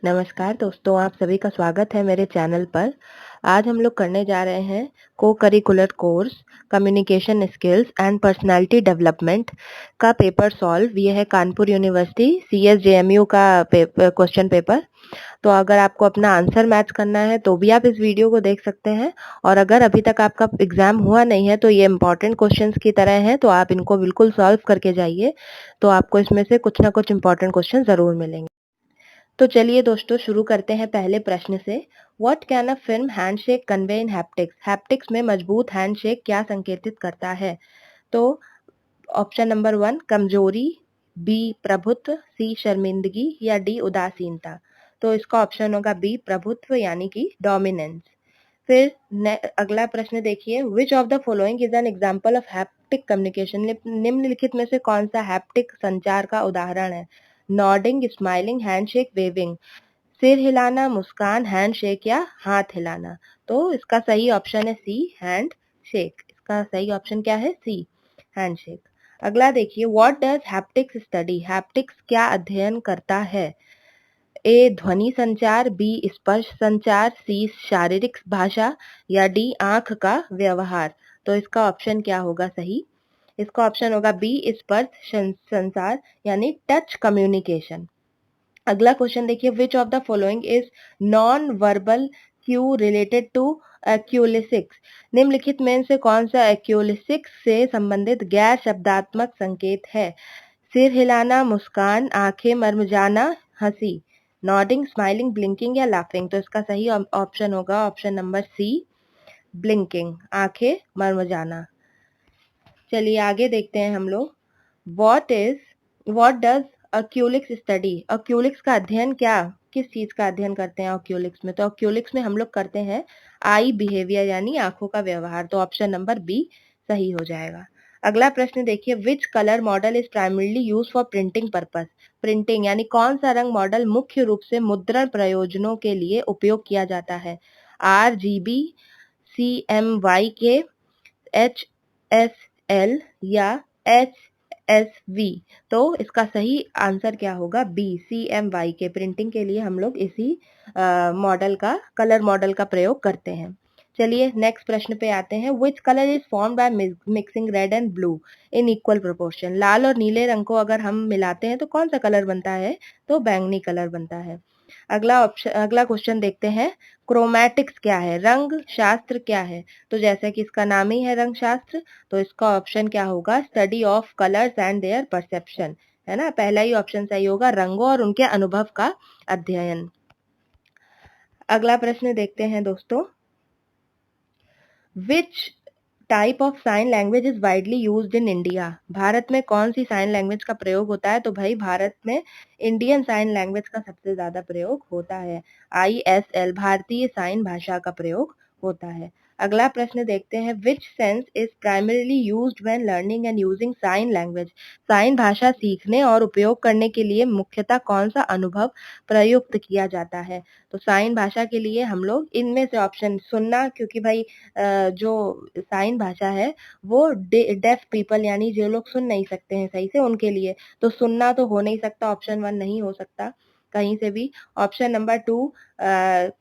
नमस्कार दोस्तों, आप सभी का स्वागत है मेरे चैनल पर। आज हम लोग करने जा रहे हैं co-curricular course communication skills and personality development का पेपर सॉल्व। ये है कानपुर यूनिवर्सिटी CSJMU का क्वेश्चन पेपर। तो अगर आपको अपना आंसर मैच करना है तो भी आप इस वीडियो को देख सकते हैं, और अगर अभी तक आपका एग्ज़ाम हुआ नहीं है तो ये इम्पोर्टेंट क्वेश्चंस की तरह हैं, तो आप इनको बिल्कुल सॉल्व करके जाइए। तो आपको इसमें से कुछ ना कुछ इम्पोर्टेंट क्वेश्चन ज़रूर मिलेंगे। तो चलिए दोस्तों शुरू करते हैं पहले प्रश्न से। What can a film handshake convey in haptics? Haptics में मजबूत हैंडशेक क्या संकेतित करता है? तो ऑप्शन नंबर 1 कमजोरी, बी प्रभुत्व, सी शर्मिंदगी या डी उदासीनता। तो इसका ऑप्शन होगा बी प्रभुत्व यानी कि डोमिनेंस। फिर अगला प्रश्न देखिए, which of the following is an example of haptic communication? निम्नलिखित में से कौन सा हैप्टिक संचार का उदाहरण है? Nodding, smiling, handshake, waving. सिर हिलाना, मुस्कान, हैंडशेक या हाथ हिलाना। तो इसका सही ऑप्शन है सी, हैंड शेक। इसका सही ऑप्शन क्या है? सी, हैंडशेक। अगला देखिए, what does haptics study? Haptics क्या अध्ययन करता है? ए ध्वनि संचार, बी स्पर्श संचार, सी शारीरिक भाषा या डी आंख का व्यवहार। तो इसका ऑप्शन क्या होगा सही? इसका ऑप्शन होगा बी स्पर्श संचार यानी टच कम्युनिकेशन। अगला क्वेश्चन देखिए, which of the following is non verbal cue related to oculesics? निम्नलिखित में से कौन सा एक्यूलिसिक्स से संबंधित गैर शब्दात्मक संकेत है? सिर हिलाना, मुस्कान, आंखें मरमजाना, हंसी। नॉडिंग, स्माइलिंग, ब्लिंकिंग या लाफिंग। तो इसका सही ऑप्शन होगा ऑप्शन नंबर सी, ब्लिंकिंग, आंखें मरमजाना। चलिए आगे देखते हैं हम लोग। What does oculesics study? Oculesics का अध्ययन किस चीज का अध्ययन करते हैं ऑक्यूलिक्स में? तो ऑक्यूलिक्स में हम लोग करते हैं आई बिहेवियर यानी आंखों का व्यवहार। तो ऑप्शन नंबर बी सही हो जाएगा। अगला प्रश्न देखिए, which colour model is primarily use for printing purpose? Printing यानी कौन सा रंग मॉडल मुख्य रूप से मुद्रण प्रयोजनों के लिए उपयोग किया जाता है? RGB, CMYK, HSL या HSV। तो इसका सही आंसर क्या होगा? B, CMYK। प्रिंटिंग के लिए हम लोग इसी मॉडल का कलर मॉडल का प्रयोग करते हैं। चलिए नेक्स्ट प्रश्न पे आते हैं। Which colour is form by mixing red and blue in equal proportion? लाल और नीले रंग को अगर हम मिलाते हैं तो कौन सा कलर बनता है? तो बैंगनी कलर बनता है। अगला क्वेश्चन देखते हैं, क्रोमैटिक्स क्या है? रंग शास्त्र क्या है? तो जैसा कि इसका नाम ही है रंग शास्त्र, तो इसका ऑप्शन क्या होगा? Study of colours and their perception, है ना? पहला ही ऑप्शन सही होगा, रंगों और उनके अनुभव का अध्ययन। अगला प्रश्न देखते हैं दोस्तों, which type of sine language is widely used in India? Bharat में कौन सी साइन लैंग्वेज का प्रयोग होता है? तो भाई भारत में इंडियन साइन लैंग्वेज का सबसे ज्यादा प्रयोग होता है। ISL भारतीय साइन भाषा का प्रयोग होता है। अगला प्रश्न देखते हैं, which sense is primarily used when learning and using sign language? Sign भाषा सीखने और उपयोग करने के लिए मुख्यतः कौन सा अनुभव प्रयुक्त किया जाता है? तो साइन भाषा के लिए हम लोग इनमें से ऑप्शन सुनना, क्योंकि भाई जो साइन भाषा है वो डेफ पीपल यानी जो लोग सुन नहीं सकते हैं सही से उनके लिए, तो सुनना तो हो नहीं सकता, ऑप्शन 1 नहीं हो सकता कहीं से भी। ऑप्शन नंबर 2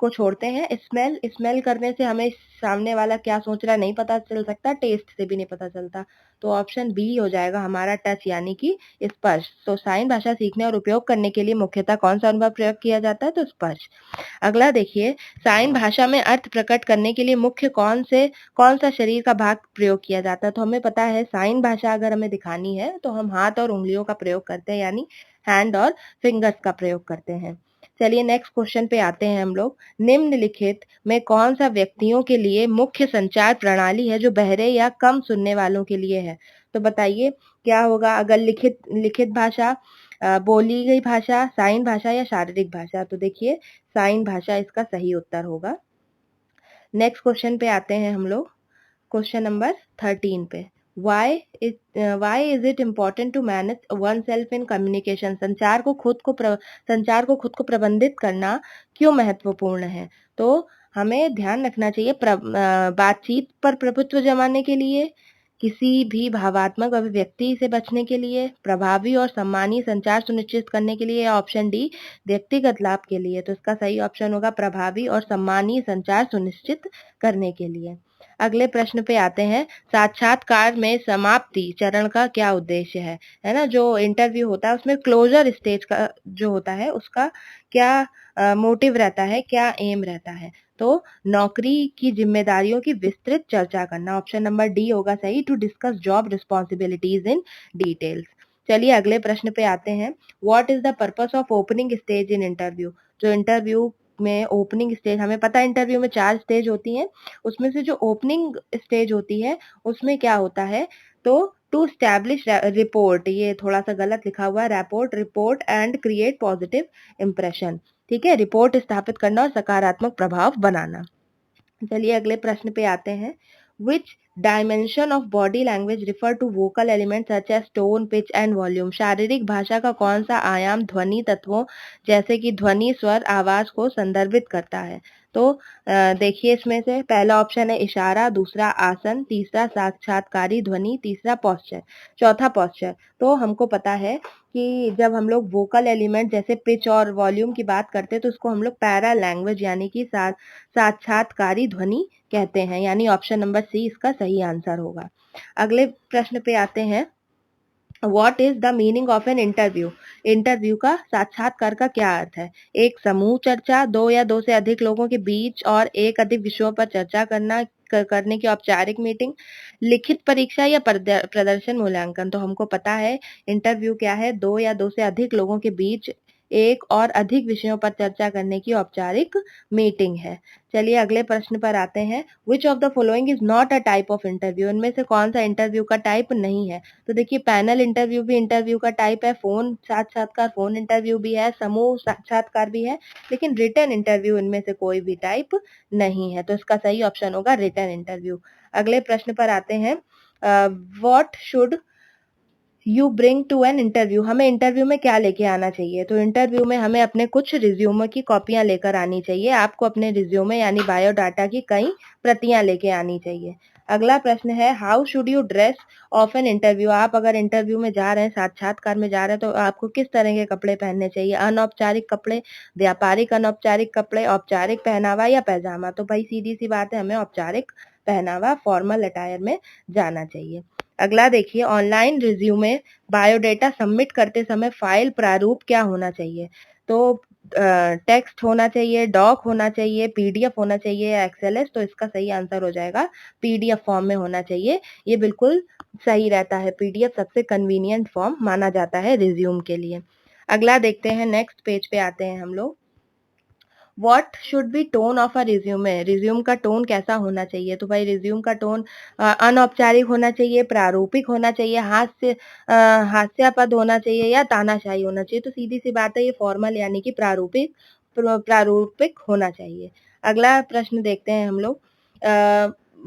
को छोड़ते हैं। स्मेल, स्मेल करने से हमें सामने वाला क्या सोच रहा है नहीं पता चल सकता, टेस्ट से भी नहीं पता चलता, तो ऑप्शन बी हो जाएगा हमारा टच यानी कि स्पर्श। तो साइन भाषा सीखने और उपयोग करने के लिए मुख्यतः कौन सा अनुभव प्रयोग किया जाता है? तो स्पर्श। अगला देखिए, साइन भाषा में अर्थ प्रकट करने के लिए मुख्य कौन सा शरीर का भाग प्रयोग किया जाता है? तो हमें पता है साइन भाषा अगर हमें दिखानी है तो हम हाथ और उंगलियों का प्रयोग करते हैं, यानी हैंड और फिंगर्स का प्रयोग करते हैं। चलिए नेक्स्ट क्वेश्चन पे आते हैं हम लोग। निम्नलिखित में कौन सा व्यक्तियों के लिए मुख्य संचार प्रणाली है जो बहरे या कम सुनने वालों के लिए है? तो बताइए क्या होगा अगर लिखित लिखित भाषा, बोली गई भाषा, साइन भाषा या शारीरिक भाषा? तो देखिए साइन भाषा इसका सही उत्तर होगा। नेक्स्ट क्वेश्चन पे आते हैं हम लोग, क्वेश्चन नंबर 13 पे। Why is it important to manage oneself in communication? संचार को खुद को प्रबंधित करना क्यों महत्वपूर्ण है? तो हमें ध्यान रखना चाहिए बातचीत पर प्रभुत्व जमाने के लिए, किसी भी भावात्मक अभिव्यक्ति से बचने के लिए, प्रभावी और सम्मानीय संचार सुनिश्चित करने के लिए, या ऑप्शन डी व्यक्तिगत लाभ के लिए। तो इसका सही ऑप्शन होगा प्रभावी और सम्मानीय संचार सुनिश्चित करने के लिए। अगले प्रश्न पे आते हैं, साक्षात्कार में समाप्ति चरण का क्या उद्देश्य है ना? जो इंटरव्यू होता है उसमें क्लोजर स्टेज का जो होता है उसका क्या मोटिव रहता है, क्या एम रहता है? तो नौकरी की जिम्मेदारियों की विस्तृत चर्चा करना, ऑप्शन नंबर डी होगा सही, to discuss job responsibilities in details. चलिए अगले प्रश्न पे आते हैं, what is the purpose of opening stage in interview? जो इंटरव्यू में ओपनिंग स्टेज, हमें पता है इंटरव्यू में 4 स्टेज होती हैं, उसमें से जो ओपनिंग स्टेज होती है उसमें क्या होता है? तो टू स्टैब्लिश रिपोर्ट, ये थोड़ा सा गलत लिखा हुआ है, report and create positive impression. ठीक है, रिपोर्ट स्थापित करना और सकारात्मक प्रभाव बनाना। चलिए अगले प्रश्न पे आते हैं, which dimension of body language refer to vocal element such as tone, pitch and volume? शारीरिक भाषा का कौन सा आयाम ध्वनि तत्वों जैसे कि ध्वनि, स्वर, आवाज को संदर्भित करता है? तो देखिए इसमें से पहला ऑप्शन है इशारा, दूसरा आसन, तीसरा साक्षात्कारी ध्वनि, तीसरा पोस्चर, चौथा पोस्चर। तो हमको पता है कि जब हम लोग वोकल एलिमेंट जैसे पिच और वॉल्यूम की बात करते हैं तो उसको हम लोग पैरा लैंग्वेज यानी कि साक्षात्कारी ध्वनि कहते हैं, यानी ऑप्शन नंबर सी इसका सही आंसर होगा। अगले प्रश्न पे आते हैं, what is the meaning of an interview? Interview का, साक्षात्कार का क्या अर्थ है? एक समूह चर्चा, दो या दो से अधिक लोगों के बीच और एक अधिक विषयों पर चर्चा करने की औपचारिक मीटिंग, लिखित परीक्षा या प्रदर्शन मूल्यांकन? तो हमको पता है इंटरव्यू क्या है, दो या दो से अधिक लोगों के बीच एक और अधिक विषयों पर चर्चा करने की औपचारिक मीटिंग है। चलिए अगले प्रश्न पर आते हैं, विच of the following is not a type of interview? इनमें से कौन सा इंटरव्यू का टाइप नहीं है? तो देखिए पैनल इंटरव्यू भी इंटरव्यू का टाइप है, फोन साक्षात्कार फोन इंटरव्यू भी है, समूह साक्षात्कार भी है, लेकिन रिटन इंटरव्यू इनमें से कोई भी टाइप नहीं है। तो इसका सही ऑप्शन होगा रिटन इंटरव्यू। अगले प्रश्न पर आते हैं, what should you bring to an interview? हमें इंटरव्यू में क्या लेके आना चाहिए? तो इंटरव्यू में हमें अपने कुछ रिज्यूमे की कॉपियां लेकर आनी चाहिए। आपको अपने रिज्यूमे यानी बायोडाटा की कई प्रतियां लेके आनी चाहिए। अगला प्रश्न है, how should you dress of an interview? आप अगर इंटरव्यू में जा रहे हैं, साक्षात्कार में जा रहे हैं, तो आपको किस तरह के कपड़े पहनने चाहिए? अनौपचारिक कपड़े, व्यापारिक अनौपचारिक कपड़े, औपचारिक पहनावा या पैजामा? तो भाई सीधी सी बात है, हमें औपचारिक पहनावा फॉर्मल अटायर में जाना चाहिए। अगला देखिए, ऑनलाइन रिज्यूमे बायोडाटा सबमिट करते समय फाइल प्रारूप क्या होना चाहिए? तो टेक्स्ट होना चाहिए, डॉक होना चाहिए, पीडीएफ होना चाहिए या एक्सएलएस? तो इसका सही आंसर हो जाएगा पीडीएफ फॉर्म में होना चाहिए। ये बिल्कुल सही रहता है, पीडीएफ सबसे कन्वीनियंट फॉर्म माना जाता है रिज्यूम के लिए। अगला देखते हैं, नेक्स्ट पेज पे आते हैं हम लोग, what should be tone of a resume? Resume का टोन कैसा होना चाहिए? तो भाई रिज्यूम का टोन अनौपचारिक होना चाहिए, प्रारूपिक होना चाहिए, हास्यास्पद होना चाहिए या तानाशाही होना चाहिए? तो सीधी सी बात है, ये फॉर्मल यानी कि प्रारूपिक होना चाहिए। अगला प्रश्न देखते हैं हम लोग,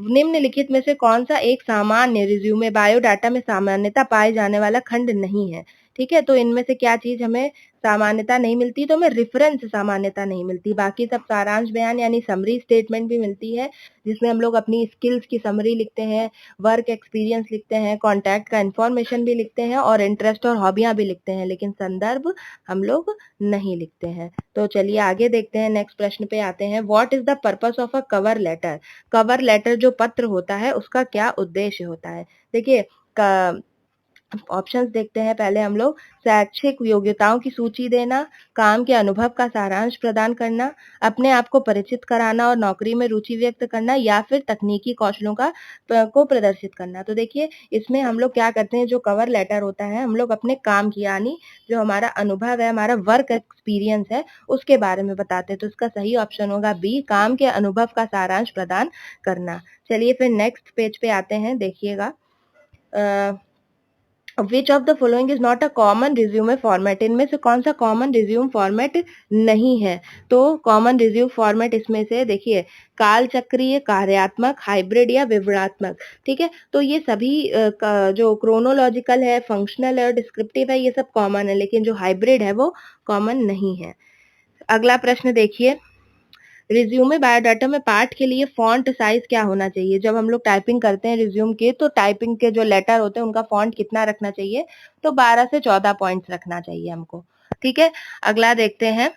निम्नलिखित में से कौन सा एक सामान्य रिज्यूमे बायोडाटा में सामान्यता पाए जाने वाला खंड नहीं है? ठीक है, तो इनमें से क्या चीज हमें सामान्यता नहीं मिलती? तो हमें रेफरेंस सामान्यता नहीं मिलती, बाकी सब सारांश बयान यानी समरी स्टेटमेंट भी मिलती है, जिसमें हम लोग अपनी स्किल्स की समरी लिखते हैं, वर्क एक्सपीरियंस लिखते हैं, कॉन्टैक्ट का इन्फॉर्मेशन भी लिखते हैं और इंटरेस्ट और हॉबियां भी लिखते हैं, लेकिन संदर्भ हम लोग नहीं लिखते हैं। तो चलिए आगे देखते हैं, नेक्स्ट प्रश्न पे आते हैं, what is the purpose of a cover letter? Cover letter जो पत्र होता है उसका क्या उद्देश्य होता है? देखिए ऑप्शंस देखते हैं पहले हम लोग, शैक्षिक योग्यताओं की सूची देना, काम के अनुभव का सारांश प्रदान करना, अपने आप को परिचित कराना और नौकरी में रुचि व्यक्त करना, या फिर तकनीकी कौशलों को प्रदर्शित करना। तो देखिए इसमें हम लोग क्या करते हैं, जो कवर लेटर होता है हम लोग अपने काम की यानी जो हमारा अनुभव है, हमारा वर्क एक्सपीरियंस है, उसके बारे में बताते हैं। तो इसका सही ऑप्शन होगा बी, काम के अनुभव का सारांश प्रदान करना। चलिए फिर नेक्स्ट पेज पे आते हैं, देखिएगा, विच of the following is not a common resume format? इनमें से कौन सा कॉमन रिज्यूम फॉर्मेट नहीं है? तो कॉमन रिज्यूम फॉर्मेट इसमें से देखिए, काल चक्रीय, कार्यात्मक, हाइब्रिड या विवरणात्मक। ठीक है, तो ये सभी जो क्रोनोलॉजिकल है, फंक्शनल है और डिस्क्रिप्टिव है, ये सब कॉमन है, लेकिन जो हाइब्रिड है वो कॉमन नहीं है। अगला प्रश्न देखिए, रिज्यूमे बायोडाटा में पार्ट के लिए फॉन्ट साइज क्या होना चाहिए? जब हम लोग टाइपिंग करते हैं रिज्यूम के, तो टाइपिंग के जो लेटर होते हैं उनका फॉन्ट कितना रखना चाहिए? तो 12 से 14 पॉइंट्स रखना चाहिए हमको। ठीक है, अगला देखते हैं।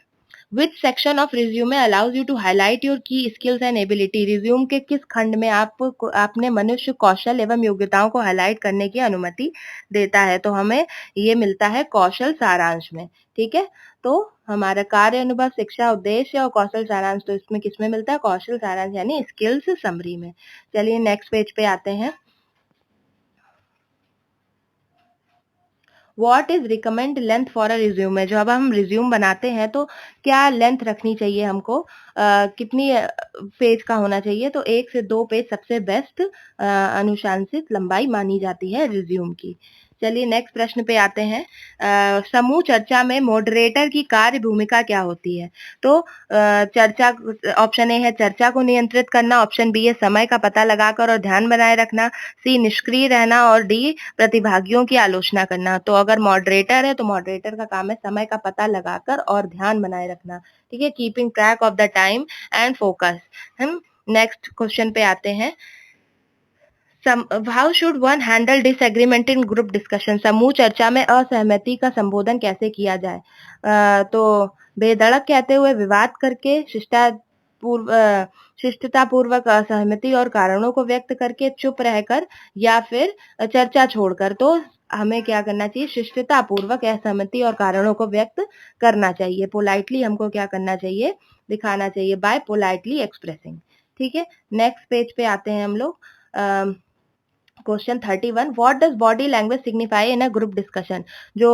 Which section of resume allows you to highlight your key skills and ability? Resume के किस खंड में आपने मनुष्य कौशल एवं योग्यताओं को हाईलाइट करने की अनुमति देता है? तो हमें ये मिलता है कौशल सारांश में। ठीक है, तो हमारा कार्य अनुभव, शिक्षा उद्देश्य और कौशल सारांश तो इसमें किसमें मिलता है? कौशल सारांश यानी स्किल्स समरी में। चलिए नेक्स्ट पेज पे आते हैं। What is recommend length for a resume? जब हम रिज्यूम बनाते हैं तो क्या लेंथ रखनी चाहिए हमको? कितनी पेज का होना चाहिए? तो 1 से 2 पेज सबसे बेस्ट अनुशंसित लंबाई मानी जाती है रिज्यूम की। चलिए नेक्स्ट प्रश्न पे आते हैं। समूह चर्चा में मॉडरेटर की कार्य भूमिका क्या होती है? तो चर्चा, ऑप्शन ए है चर्चा को नियंत्रित करना, ऑप्शन बी है समय का पता लगाकर और ध्यान बनाए रखना, सी निष्क्रिय रहना और डी प्रतिभागियों की आलोचना करना। तो अगर मॉडरेटर है तो मॉडरेटर का काम है समय का पता लगाकर और ध्यान बनाए रखना। ठीक है, keeping track of the time and focus. हम नेक्स्ट क्वेश्चन पे आते हैं। How should one handle disagreement in group discussion? समूह चर्चा में असहमति का संबोधन कैसे किया जाए? तो बेधड़क कहते हुए, विवाद करके, शिष्टता पूर्वक, असहमति और कारणों को व्यक्त करके, चुप रहकर या फिर चर्चा छोड़कर। तो हमें क्या करना चाहिए? शिष्टता पूर्वक असहमति और कारणों को व्यक्त करना चाहिए। पोलाइटली हमको क्या करना चाहिए? दिखाना चाहिए, बाय पोलाइटली एक्सप्रेसिंग। ठीक है, नेक्स्ट पेज पे आते हैं हम लोग। Question 31, what does body language signify in a group discussion? जो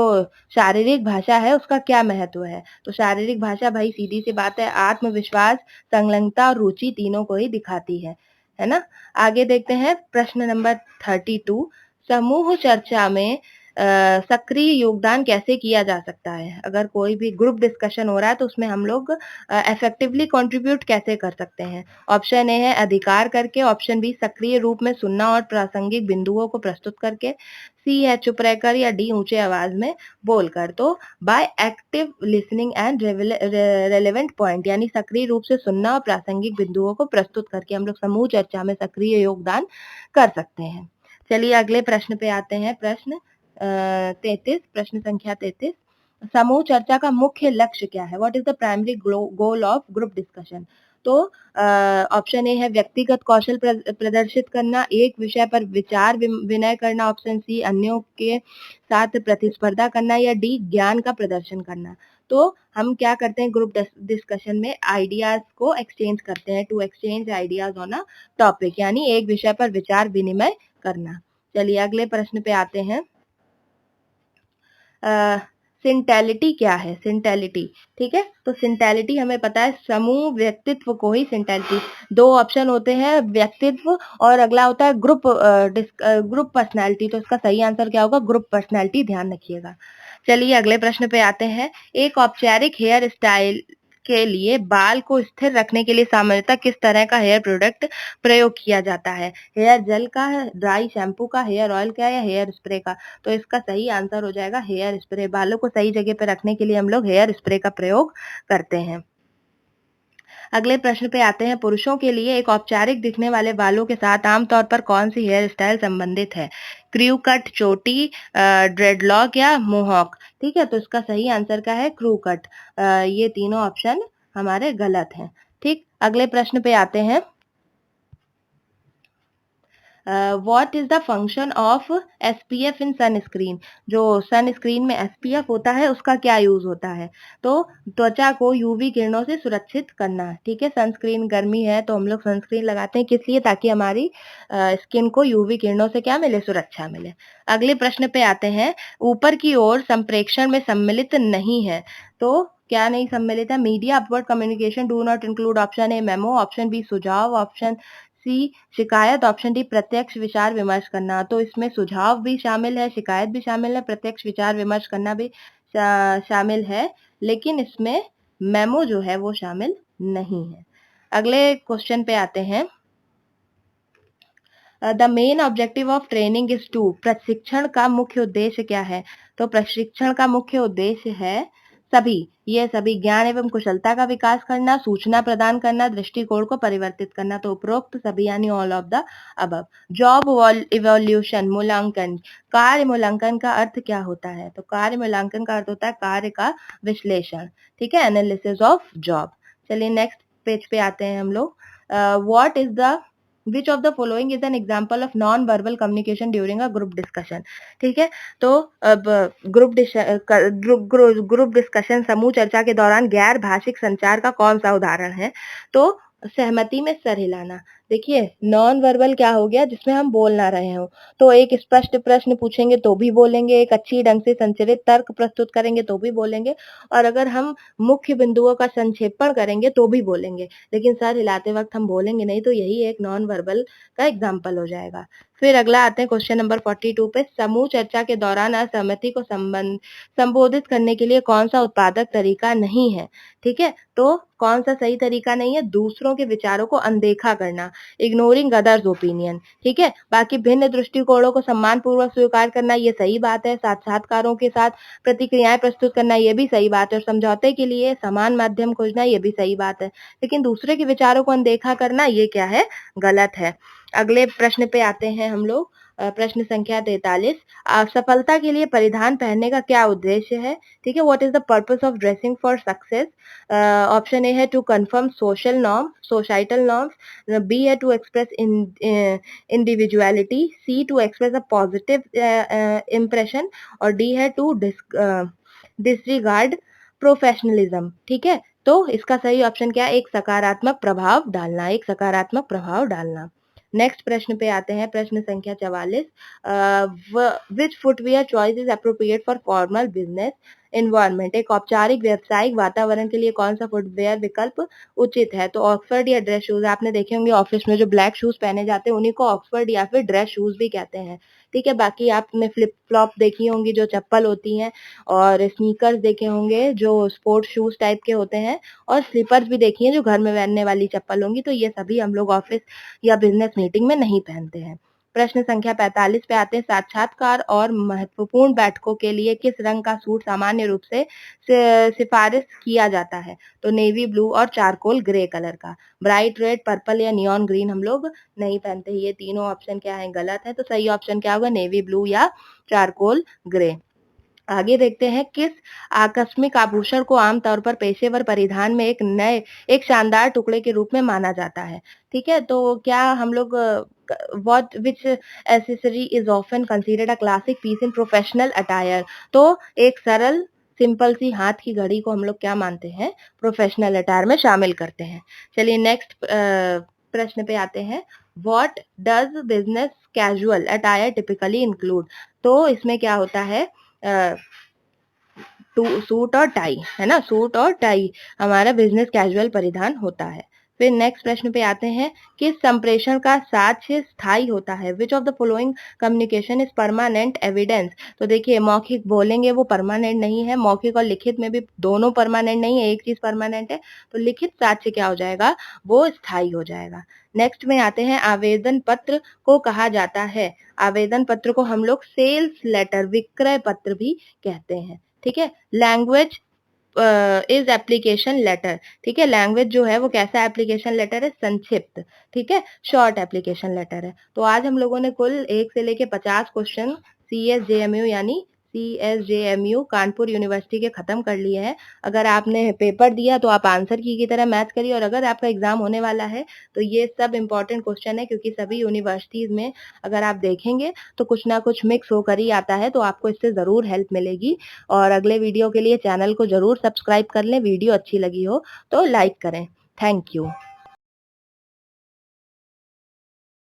शारीरिक भाषा है उसका क्या महत्व है? तो शारीरिक भाषा भाई सीधी सी बात है, आत्मविश्वास, संलग्नता और रुचि तीनों को ही दिखाती है ना। आगे देखते हैं प्रश्न नंबर 32, समूह चर्चा में सक्रिय योगदान कैसे किया जा सकता है? अगर कोई भी ग्रुप डिस्कशन हो रहा है तो उसमें हम लोग इफेक्टिवली कंट्रीब्यूट कैसे कर सकते हैं? ऑप्शन ए है अधिकार करके, ऑप्शन बी सक्रिय रूप में सुनना और प्रासंगिक बिंदुओं को प्रस्तुत करके, सी है चुप रहकर या डी ऊंचे आवाज में बोलकर। तो by active listening and relevant point, यानी सक्रिय रूप से सुनना और प्रासंगिक बिंदुओं को प्रस्तुत करके हम लोग समूह चर्चा में सक्रिय योगदान कर सकते हैं। चलिए अगले प्रश्न पे आते हैं। प्रश्न 33, प्रश्न संख्या 33, समूह चर्चा का मुख्य लक्ष्य क्या है? What is the primary goal of group discussion? तो ऑप्शन ए है व्यक्तिगत कौशल प्रदर्शित करना, एक विषय पर विचार विनय करना, ऑप्शन सी अन्यों के साथ प्रतिस्पर्धा करना या डी ज्ञान का प्रदर्शन करना। तो हम क्या करते हैं ग्रुप डिस्कशन में? आइडियाज को एक्सचेंज करते हैं, to exchange ideas on a topic, यानी एक विषय पर विचार विनिमय करना। चलिए अगले प्रश्न पे आते हैं। सिंटैलिटी क्या है? सिंटैलिटी, ठीक है, तो सिंटैलिटी हमें पता है समूह व्यक्तित्व को ही सिंटैलिटी। दो ऑप्शन होते हैं, व्यक्तित्व और अगला होता है ग्रुप पर्सनैलिटी। तो इसका सही आंसर क्या होगा? ग्रुप पर्सनैलिटी, ध्यान रखिएगा। चलिए अगले प्रश्न पे आते हैं। एक औपचारिक हेयर स्टाइल के लिए बाल को स्थिर रखने के लिए सामान्यतः किस तरह का हेयर प्रोडक्ट प्रयोग किया जाता है? हेयर जेल का, ड्राई शैम्पू का, हेयर ऑयल का या हेयर स्प्रे का? तो इसका सही आंसर हो जाएगा हेयर स्प्रे। बालों को सही जगह पे रखने के लिए हम लोग हेयर स्प्रे का प्रयोग करते हैं। अगले प्रश्न पे आते हैं। पुरुषों के लिए एक औपचारिक दिखने वाले बालों के साथ आमतौर पर कौन सी हेयर स्टाइल संबंधित है? क्रू कट, चोटी, ड्रेडलॉक या मोहॉक? ठीक है, तो इसका सही आंसर क्या है? Crew cut. ये तीनों ऑप्शन हमारे गलत हैं। ठीक, अगले प्रश्न पे आते हैं। What is the function of SPF in sunscreen? जो सनस्क्रीन में एसपीएफ होता है उसका क्या यूज होता है? तो त्वचा को यूवी किरणों से सुरक्षित करना। ठीक है, सनस्क्रीन गर्मी है तो हम लोग सनस्क्रीन लगाते हैं, किस लिए? ताकि हमारी स्किन को यूवी किरणों से क्या मिले? सुरक्षा मिले। अगले प्रश्न पे आते हैं। ऊपर की ओर संप्रेषण में सम्मिलित नहीं है, तो क्या नहीं सम्मिलित है? Media upward communication do not include, option A memo, option B सुझाव, ऑप्शन सी शिकायत, ऑप्शन डी प्रत्यक्ष विचार विमर्श करना। तो इसमें सुझाव भी शामिल है, शिकायत भी शामिल है, प्रत्यक्ष विचार विमर्श करना भी शामिल है, लेकिन इसमें मेमो जो है वो शामिल नहीं है। अगले क्वेश्चन पे आते हैं। The main objective of training is to, प्रशिक्षण का मुख्य उद्देश्य क्या है? तो प्रशिक्षण का मुख्य उद्देश्य है सभी, ये सभी ज्ञान एवं कुशलता का विकास करना, सूचना प्रदान करना, दृष्टिकोण को परिवर्तित करना। तो उपरोक्त सभी यानी all of the above. Job evolution मूल्यांकन, कार्य मूल्यांकन का अर्थ क्या होता है? तो कार्य मूल्यांकन का अर्थ होता है कार्य का विश्लेषण, ठीक है, एनालिसिस ऑफ जॉब। चलिए नेक्स्ट पेज पे आते हैं हम लोग। What is the which of the following is an example of non verbal communication during a group discussion, ठीक है। तो अब ग्रुप डिस्कशन समूह चर्चा के दौरान गैर भाषिक संचार का कौन सा उदाहरण है? तो सहमति में सर हिलाना। देखिए नॉन वर्बल क्या हो गया, जिसमें हम बोल ना रहे हो। तो एक स्पष्ट प्रश्न पूछेंगे तो भी बोलेंगे, एक अच्छी ढंग से संचरित तर्क प्रस्तुत करेंगे तो भी बोलेंगे, और अगर हम मुख्य बिंदुओं का संक्षेपण करेंगे तो भी बोलेंगे, लेकिन सर हिलाते वक्त हम बोलेंगे नहीं, तो यही एक नॉन वर्बल का एग्जाम्पल हो जाएगा। फिर अगला आते हैं क्वेश्चन नंबर 42 पे। समूह चर्चा के दौरान असहमति को संबोधित करने के लिए कौन सा उत्पादक तरीका नहीं है? ठीक है, तो कौन सा सही तरीका नहीं है? दूसरों के विचारों को अनदेखा करना, इग्नोरिंग अदर्स ओपिनियन, ठीक है। बाकी भिन्न दृष्टिकोणों को सम्मान पूर्वक स्वीकार करना, ये सही बात है। साक्षात्कारों के साथ प्रतिक्रियाएं प्रस्तुत करना, ये भी सही बात है। और समझौते के लिए समान माध्यम खोजना, ये भी सही बात है। लेकिन दूसरे के विचारों को अनदेखा करना, ये क्या है? गलत है। अगले प्रश्न पे आते हैं हम लोग। प्रश्न संख्या 43। सफलता के लिए परिधान पहनने का क्या उद्देश्य है? ठीक है, what is the purpose of dressing for success? Option A है to confirm social norm, societal norms, B है to express individuality, C to express a positive impression, और डी है टू डिसरिगार्ड प्रोफेशनलिज्म, ठीक है। तो इसका सही ऑप्शन क्या है? एक सकारात्मक प्रभाव डालना, एक सकारात्मक प्रभाव डालना। नेक्स्ट प्रश्न पे आते हैं, प्रश्न संख्या 44। Which footwear choice is appropriate for formal business environment? एक औपचारिक व्यावसायिक वातावरण के लिए कौन सा फुटवियर विकल्प उचित है? तो ऑक्सफर्ड या ड्रेस शूज। आपने देखे होंगे ऑफिस में जो ब्लैक शूज पहने जाते हैं उन्हीं को ऑक्सफर्ड या फिर ड्रेस शूज भी कहते हैं, ठीक है। बाकी आपने फ्लिप फ्लॉप देखी होंगी जो चप्पल होती हैं, और स्नीकर्स देखे होंगे जो स्पोर्ट्स शूज टाइप के होते हैं, और स्लीपर्स भी देखी हैं जो घर में पहनने वाली चप्पल होंगी। तो ये सभी हम लोग ऑफिस या बिजनेस मीटिंग में नहीं पहनते हैं। प्रश्न संख्या 45 पे आते हैं। साक्षात्कार और महत्वपूर्ण बैठकों के लिए किस रंग का सूट सामान्य रूप से सिफारिश किया जाता है? तो नेवी ब्लू और चारकोल ग्रे कलर का। ब्राइट रेड, पर्पल या नियॉन ग्रीन हम लोग नहीं पहनते। ये तीनों ऑप्शन क्या है? गलत है। तो सही ऑप्शन क्या होगा? नेवी ब्लू या चारकोल ग्रे। आगे देखते हैं, किस आकस्मिक आभूषण को आमतौर पर पेशेवर परिधान में एक शानदार टुकड़े के रूप में माना जाता है? ठीक है, तो क्या हम लोग what which accessory is often considered a classic piece in professional attire? तो एक सरल सिंपल सी हाथ की घड़ी को हम लोग क्या मानते हैं? प्रोफेशनल अटायर में शामिल करते हैं। चलिए नेक्स्ट प्रश्न पे आते हैं। What does business casual attire typically include? तो इसमें क्या होता है? सूट और टाई, है ना, सूट और टाई हमारा बिजनेस कैजुअल परिधान होता है। फिर नेक्स्ट प्रश्न पे आते हैं, किस संप्रेषण का साक्ष्य स्थायी होता है? विच of the following communication is permanent evidence? तो देखिए मौखिक बोलेंगे वो परमानेंट नहीं है, मौखिक और लिखित में भी दोनों परमानेंट नहीं है, एक चीज परमानेंट है। तो लिखित साक्ष्य क्या हो जाएगा? वो स्थायी हो जाएगा। नेक्स्ट में आते हैं, आवेदन पत्र को कहा जाता है? आवेदन पत्र को हम लोग सेल्स लेटर, विक्रय पत्र भी कहते हैं, ठीक है। लैंग्वेज इज एप्लीकेशन लेटर, ठीक है। लैंग्वेज जो है वो कैसा एप्लीकेशन लेटर है? संक्षिप्त, ठीक है, शॉर्ट एप्लीकेशन लेटर है। तो आज हम लोगों ने कुल 1 से लेके 50 क्वेश्चन CSJMU यानी CSJMU कानपुर यूनिवर्सिटी के खत्म कर लिए हैं। अगर आपने पेपर दिया तो आप आंसर की तरह मैच करिए, और अगर आपका एग्जाम होने वाला है तो ये सब इंपॉर्टेंट क्वेश्चन है, क्योंकि सभी यूनिवर्सिटीज में अगर आप देखेंगे तो कुछ ना कुछ मिक्स होकर ही आता है, तो आपको इससे जरूर हेल्प मिलेगी। और अगले वीडियो के लिए चैनल को जरूर सब्सक्राइब कर लें। वीडियो अच्छी लगी हो तो लाइक करें। Thank you.